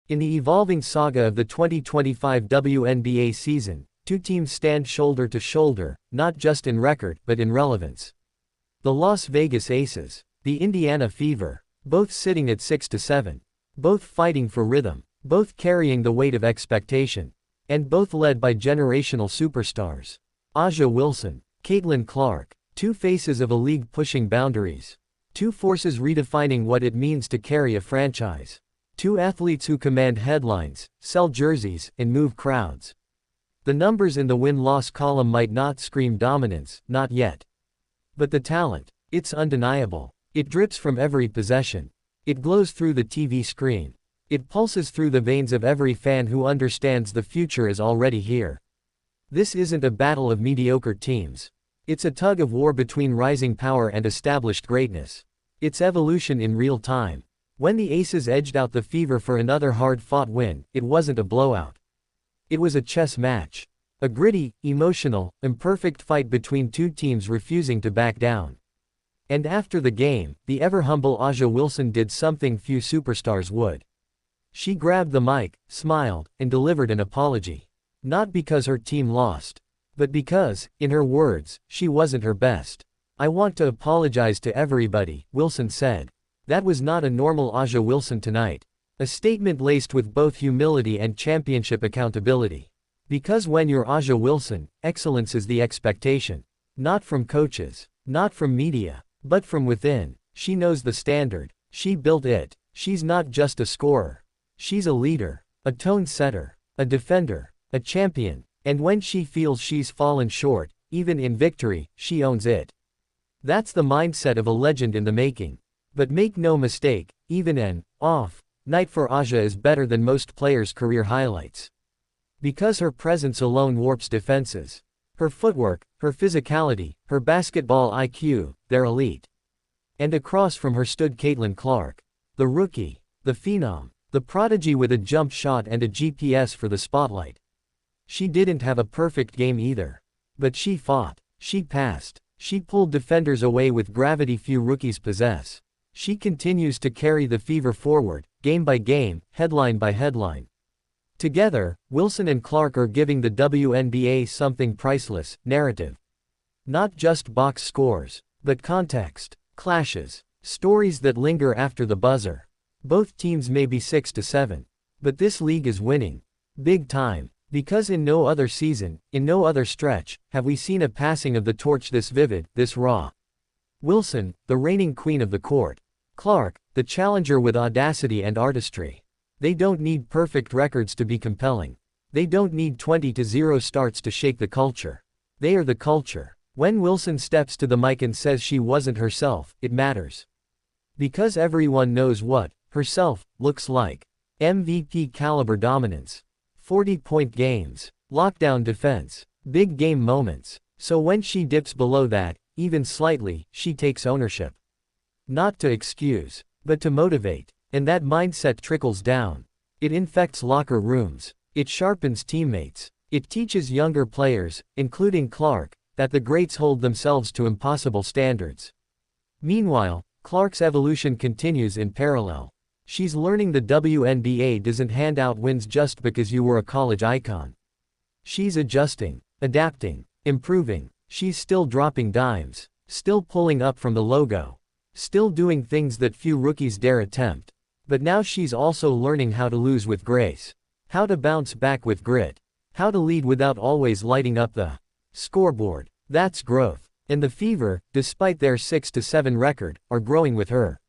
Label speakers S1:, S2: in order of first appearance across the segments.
S1: In the evolving saga of the 2025 WNBA season, two teams stand shoulder to shoulder, not just in record but in relevance. The Las Vegas Aces, the Indiana Fever, both sitting at 6-7. Both fighting for rhythm, both carrying the weight of expectation, and both led by generational superstars. A'ja Wilson, Caitlin Clark, two faces of a league pushing boundaries. Two forces redefining what it means to carry a franchise. Two athletes who command headlines, sell jerseys, and move crowds. The numbers in the win-loss column might not scream dominance, not yet. But the talent, it's undeniable. It drips from every possession. It glows through the TV screen. It pulses through the veins of every fan who understands the future is already here. This isn't a battle of mediocre teams. It's a tug of war between rising power and established greatness. It's evolution in real time. When the Aces edged out the Fever for another hard-fought win, it wasn't a blowout. It was a chess match. A gritty, emotional, imperfect fight between two teams refusing to back down. And after the game, the ever-humble A'ja Wilson did something few superstars would. She grabbed the mic, smiled, and delivered an apology. Not because her team lost, but because, in her words, she wasn't her best. "I want to apologize to everybody," Wilson said. That was not a normal A'ja Wilson tonight. A statement laced with both humility and championship accountability. Because when you're A'ja Wilson, excellence is the expectation. Not from coaches, not from media, but from within. She knows the standard. She built it. She's not just a scorer. She's a leader, a tone setter, a defender, a champion. And when she feels she's fallen short, even in victory, she owns it. That's the mindset of a legend in the making. But make no mistake, even an off night for A'ja is better than most players' career highlights. Because her presence alone warps defenses. Her footwork, her physicality, her basketball IQ, they're elite. And across from her stood Caitlin Clark. The rookie, the phenom, the prodigy with a jump shot and a GPS for the spotlight. She didn't have a perfect game either. But she fought, she passed, she pulled defenders away with gravity few rookies possess. She continues to carry the Fever forward, game by game, headline by headline. Together, Wilson and Clark are giving the WNBA something priceless: narrative. Not just box scores, but context, clashes, stories that linger after the buzzer. Both teams may be 6-7. But this league is winning. Big time. Because in no other season, in no other stretch, have we seen a passing of the torch this vivid, this raw. Wilson, the reigning queen of the court. Clark, the challenger with audacity and artistry. They don't need perfect records to be compelling. They don't need 20-0 starts to shake the culture. They are the culture. When Wilson steps to the mic and says she wasn't herself, it matters. Because everyone knows what herself looks like. MVP caliber dominance. 40-point games. Lockdown defense. Big game moments. So when she dips below that, even slightly, she takes ownership. Not to excuse, but to motivate. And that mindset trickles down. It infects locker rooms. It sharpens teammates. It teaches younger players, including Clark, that the greats hold themselves to impossible standards. Meanwhile, Clark's evolution continues in parallel. She's learning the WNBA doesn't hand out wins just because you were a college icon. She's adjusting, adapting, improving. She's still dropping dimes, still pulling up from the logo, still doing things that few rookies dare attempt. But now she's also learning how to lose with grace, how to bounce back with grit, how to lead without always lighting up the scoreboard. That's growth. And the Fever, despite their 6-7 record, are growing with her.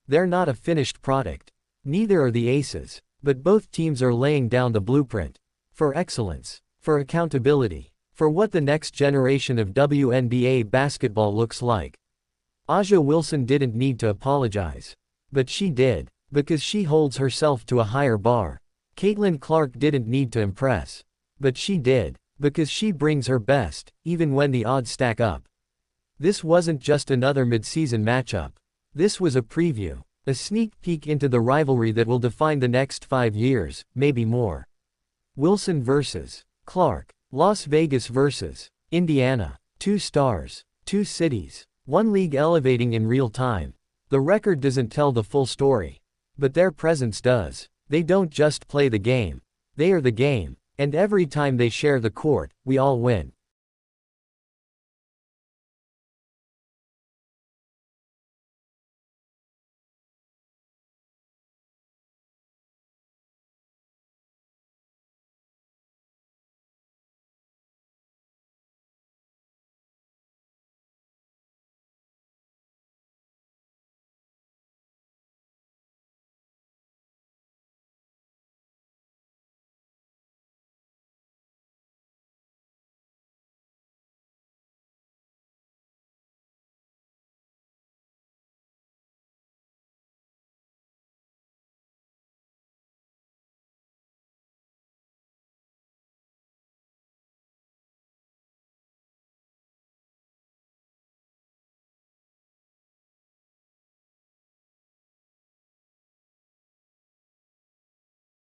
S1: They're not a finished product. Neither are the Aces. But both teams are laying down the blueprint. For excellence. For accountability. For what the next generation of WNBA basketball looks like. A'ja Wilson didn't need to apologize. But she did. Because she holds herself to a higher bar. Caitlin Clark didn't need to impress. But she did. Because she brings her best, even when the odds stack up. This wasn't just another mid-season matchup. This was a preview. A sneak peek into the rivalry that will define the next 5 years, maybe more. Wilson vs. Clark. Las Vegas vs. Indiana. 2 stars. 2 cities. 1 league elevating in real time. The record doesn't tell the full story. But their presence does. They don't just play the game. They are the game. And every time they share the court, we all win.